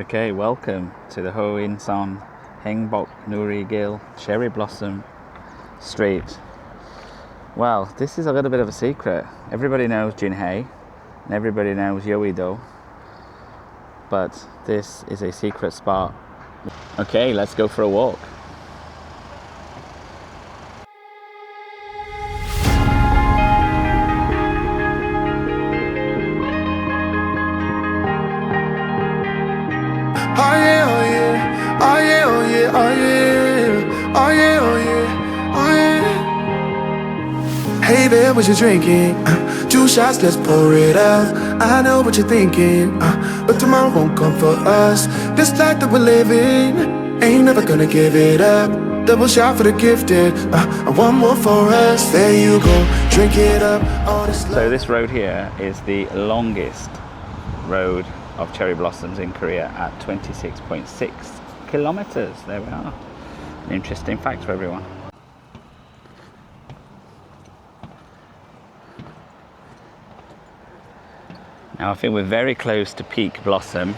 Okay, welcome to the Hoeinseon Haengboknuri-gil Cherry Blossom Street. Well, this is a little bit of a secret. Everybody knows Jinhae and everybody knows Yeouido, but this is a secret spot. Okay, let's go for a walk. Hey there, what you drinking? 2 shots, let's pour it out. I know what you're thinking, but tomorrow won't come for us. This life that we're living, ain't never gonna give it up. Double shot for the gifted, and one more for us. There you go, drink it up. So this road here is the longest road of cherry blossoms in Korea at 26.6 kilometers. There we are. An interesting fact for everyone. Now I think we're very close to peak blossom,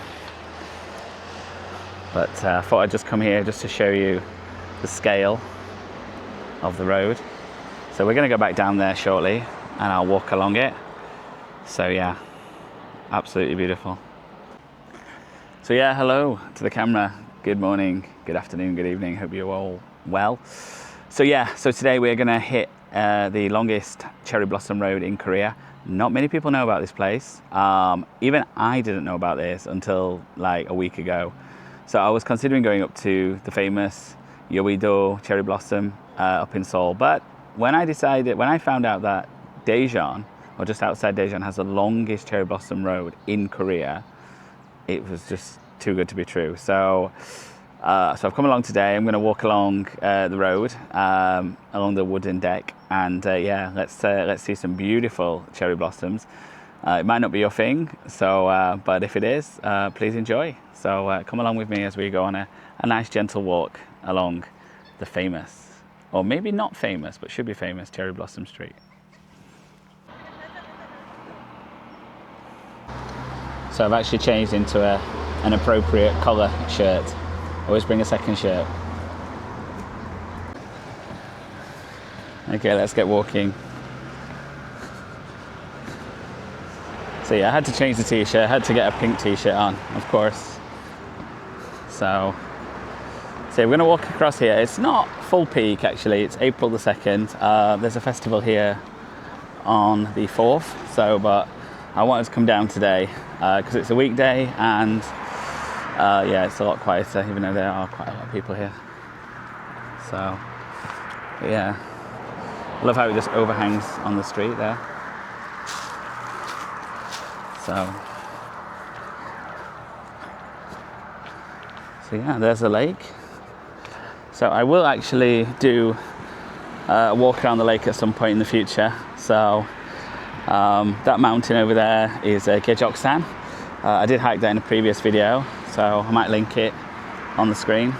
but I thought I'd just come here just to show you the scale of the road. So we're going to go back down there shortly and I'll walk along it. So yeah, absolutely beautiful. So yeah, hello to the camera. Good morning, good afternoon, good evening. Hope you're all well. So yeah, so today we're going to hit the longest cherry blossom road in Korea. Not many people know about this place. Even I didn't know about this until like a week ago. So I was considering going up to the famous Yeouido cherry blossom up in Seoul. But when I found out that Daejeon, or just outside Daejeon, has the longest cherry blossom road in Korea, it was just too good to be true. So I've come along today. I'm going to walk along the road, along the wooden deck, and yeah, let's see some beautiful cherry blossoms. It might not be your thing, so but if it is, please enjoy. So come along with me as we go on a nice gentle walk along the famous, or maybe not famous, but should be famous, Cherry Blossom Street. So I've actually changed into an appropriate collar shirt. Always bring a second shirt. Okay, let's get walking. So yeah, I had to change the t-shirt. I had to get a pink t-shirt on, of course. So we're going to walk across here. It's not full peak actually. It's April the 2nd. There's a festival here on the 4th. So, but I wanted to come down today because it's a weekday and yeah, it's a lot quieter, even though there are quite a lot of people here. So, yeah, I love how it just overhangs on the street there. So yeah, there's a lake. So I will actually do a walk around the lake at some point in the future. So that mountain over there is Daejeon. I did hike that in a previous video, so I might link it on the screen.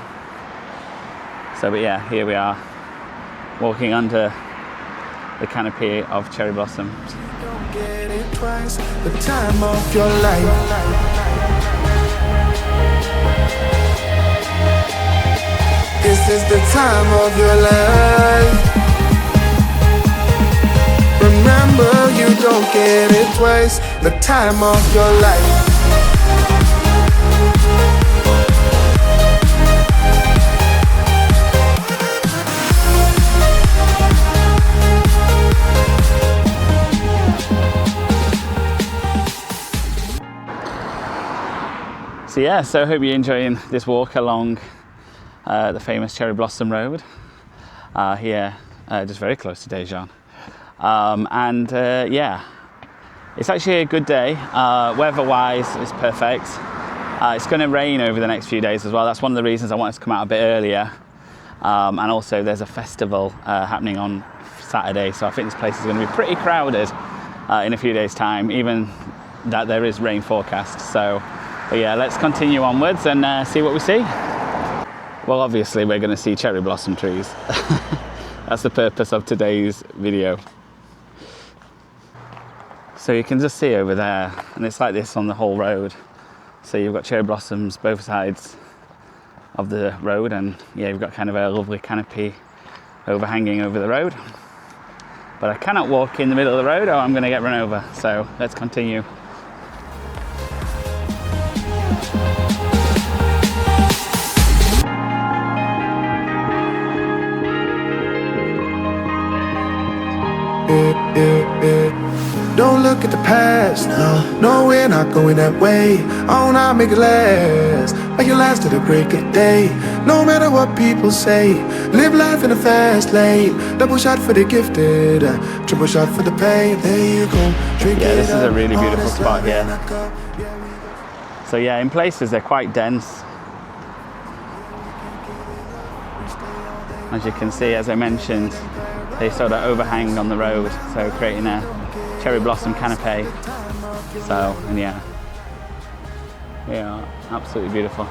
So, but yeah, here we are, walking under the canopy of cherry blossom. Don't get it twice, the time of your life. This is the time of your life. Remember, you don't get it twice, the time of your life. So yeah, so I hope you're enjoying this walk along the famous Cherry Blossom Road here, just very close to Daejeon. Yeah, it's actually a good day. Weather-wise, it's perfect. It's going to rain over the next few days as well. That's one of the reasons I wanted to come out a bit earlier. And also there's a festival happening on Saturday, so I think this place is going to be pretty crowded in a few days' time, even that there is rain forecast. So but yeah, let's continue onwards and see what we see. Well, obviously we're going to see cherry blossom trees. That's the purpose of today's video. So you can just see over there, and it's like this on the whole road. So you've got cherry blossoms both sides of the road, and yeah, you've got kind of a lovely canopy overhanging over the road. But I cannot walk in the middle of the road or I'm going to get run over. So let's continue. Don't look at the past, no, we're not going that way. Oh, now make it last, make it last to the break of day. No matter what people say, live life in a fast lane. Double shot for the gifted, triple shot for the pain. There you go, drink Yeah, it this is up. a really beautiful All spot this here. love in a cup. So yeah, in places they're quite dense. As you can see, as I mentioned, they sort of overhang on the road, so creating a cherry blossom canopy. So, and yeah, they are absolutely beautiful.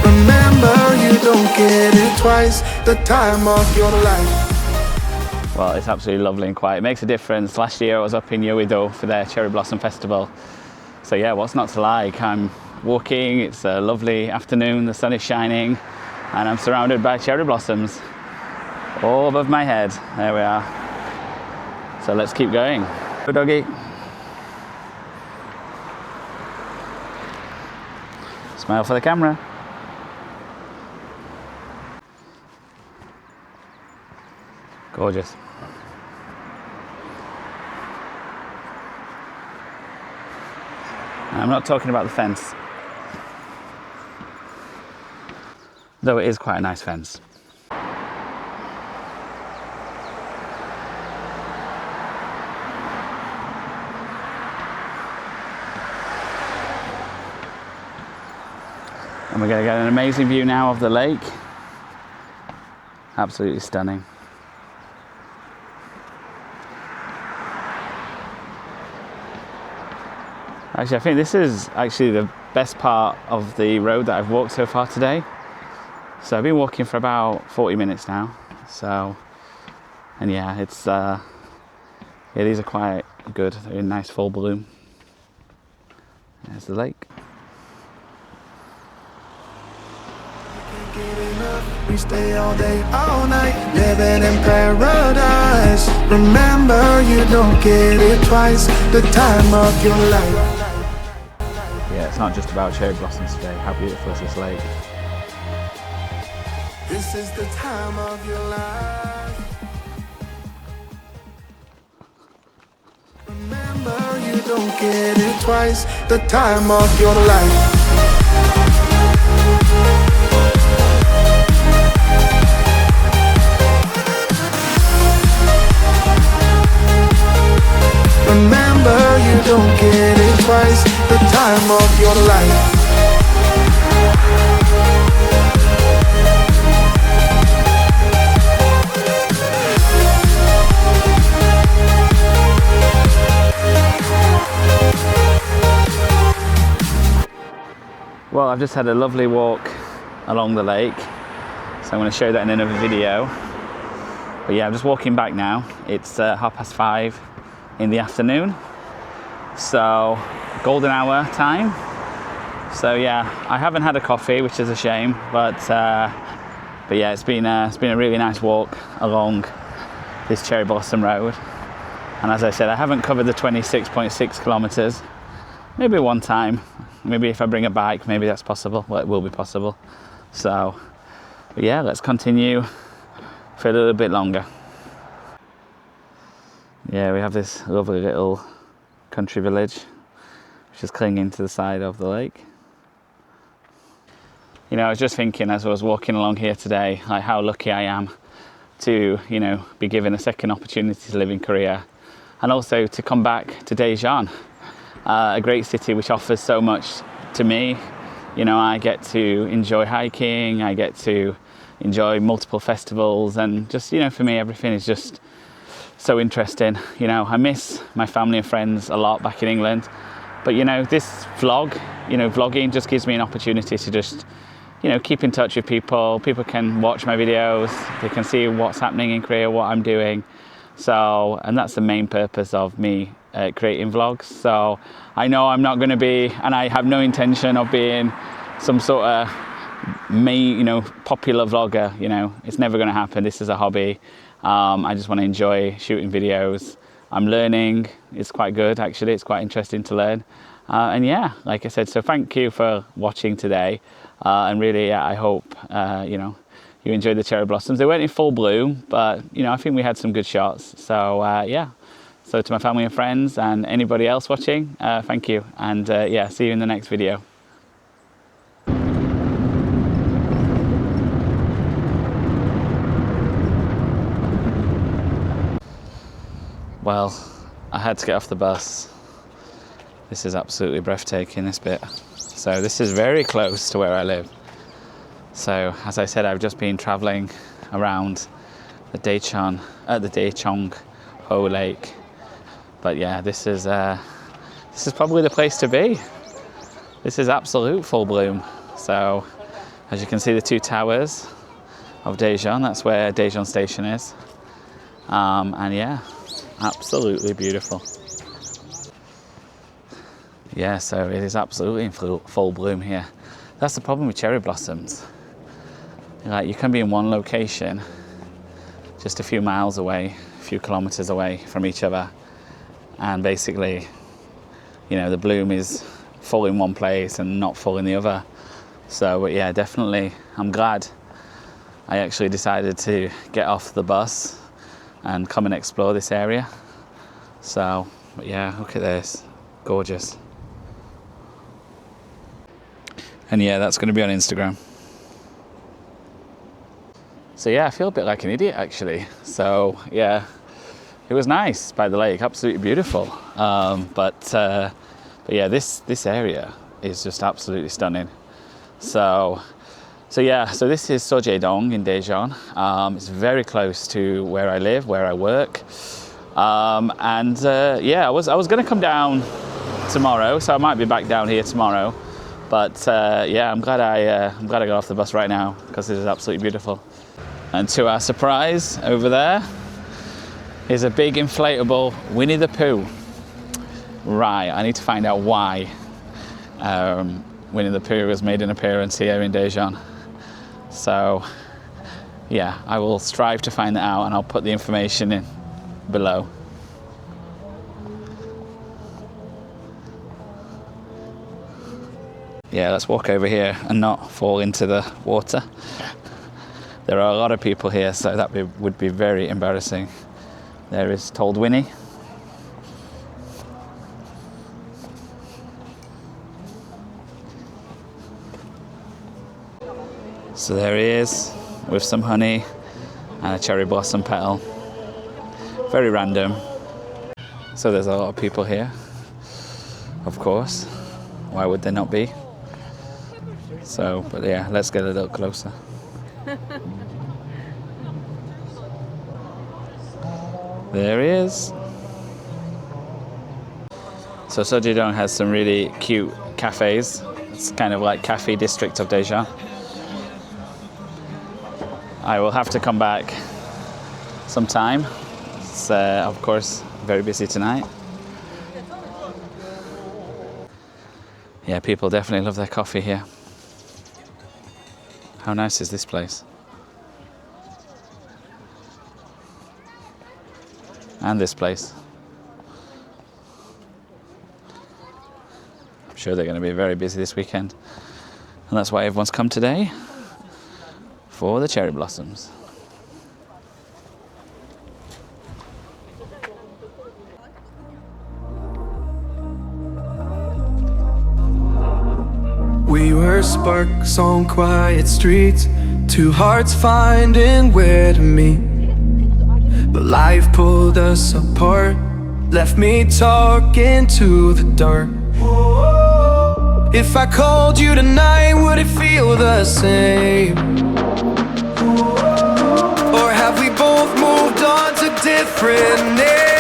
Remember, you don't get it twice, the time of your life. Well, it's absolutely lovely and quiet. It makes a difference. Last year I was up in Yeouido for their Cherry Blossom Festival. So yeah, what's not to like? I'm walking, it's a lovely afternoon, the sun is shining, and I'm surrounded by cherry blossoms all above my head. There we are. So let's keep going. Go doggy. Smile for the camera. Gorgeous. I'm not talking about the fence, though it is quite a nice fence. And we're going to get an amazing view now of the lake. Absolutely stunning. Actually, I think this is actually the best part of the road that I've walked so far today. So I've been walking for about 40 minutes now. So, and yeah, it's yeah, these are quite good. They're in nice full bloom. There's the lake. We stay all day, all night, living in paradise. Remember, you don't get it twice, the time of your life. Yeah, it's not just about cherry blossoms today. How beautiful is this lake? This is the time of your life. Remember, you don't get it twice, the time of your life. Remember, you don't get it twice, the time of your life. Well, I've just had a lovely walk along the lake, so I'm going to show that in another video. But yeah, I'm just walking back now. It's 5:30 in the afternoon, so golden hour time. So yeah, I haven't had a coffee, which is a shame, but yeah, it's been a really nice walk along this cherry blossom road. And as I said, I haven't covered the 26.6 kilometers. Maybe one time, maybe if I bring a bike, maybe that's possible. Well, it will be possible. So but yeah, let's continue for a little bit longer. Yeah, we have this lovely little country village which is clinging to the side of the lake. You know, I was just thinking as I was walking along here today, like how lucky I am to, you know, be given a second opportunity to live in Korea, and also to come back to Daejeon, a great city which offers so much to me. You know, I get to enjoy hiking, I get to enjoy multiple festivals, and just, you know, for me everything is just so interesting. You know, I miss my family and friends a lot back in England, but you know, this vlog, you know, vlogging just gives me an opportunity to just, you know, keep in touch with people. People can watch my videos, they can see what's happening in Korea, what I'm doing. So, and that's the main purpose of me creating vlogs. So I know I'm not going to be, and I have no intention of being some sort of popular vlogger. It's never going to happen. This is a hobby. I just want to enjoy shooting videos. I'm learning. It's quite good, actually. It's quite interesting to learn. And yeah, like I said, so thank you for watching today. And really, I hope, you enjoyed the cherry blossoms. They weren't in full bloom, but, I think we had some good shots. So, yeah. So to my family and friends and anybody else watching, thank you. And yeah, see you in the next video. Well, I had to get off the bus. This is absolutely breathtaking, this bit. So this is very close to where I live. So as I said, I've just been traveling around the Daejeon, the Daecheongho Lake. But yeah, this is probably the place to be. This is absolute full bloom. So as you can see, the two towers of Daejeon, that's where Daejeon station is. And yeah, absolutely beautiful. Yeah, so it is absolutely in full bloom here. That's the problem with cherry blossoms. Like, you can be in one location, just a few miles away, a few kilometers away from each other, and basically, the bloom is full in one place and not full in the other. So, but yeah, definitely, I'm glad I actually decided to get off the bus and come and explore this area. So, but yeah, look at this, gorgeous. And yeah, that's going to be on Instagram. So yeah, I feel a bit like an idiot actually. So yeah, it was nice by the lake, absolutely beautiful. But yeah, this area is just absolutely stunning. So yeah, so this is Soje-dong in Daejeon. It's very close to where I live, where I work. Yeah, I was going to come down tomorrow, so I might be back down here tomorrow. But yeah, I'm glad I got off the bus right now because it is absolutely beautiful. And to our surprise, over there is a big inflatable Winnie the Pooh. Right, I need to find out why Winnie the Pooh has made an appearance here in Daejeon. So yeah, I will strive to find that out, and I'll put the information in below. Yeah, let's walk over here and not fall into the water. There are a lot of people here, so that would be very embarrassing. There is Told Winnie. So there he is, with some honey and a cherry blossom petal. Very random. So there's a lot of people here, of course. Why would there not be? So, but yeah, let's get a little closer. There he is. So Soji-dong has some really cute cafes. It's kind of like cafe district of Daejeon. I will have to come back sometime. It's of course very busy tonight. Yeah, people definitely love their coffee here. How nice is this place? And this place. I'm sure they're going to be very busy this weekend. And that's why everyone's come today, for the cherry blossoms. We were sparks on quiet streets, two hearts finding where to meet. But life pulled us apart, left me talking to the dark. If I called you tonight, would it feel the same? Or have we both moved on to different names?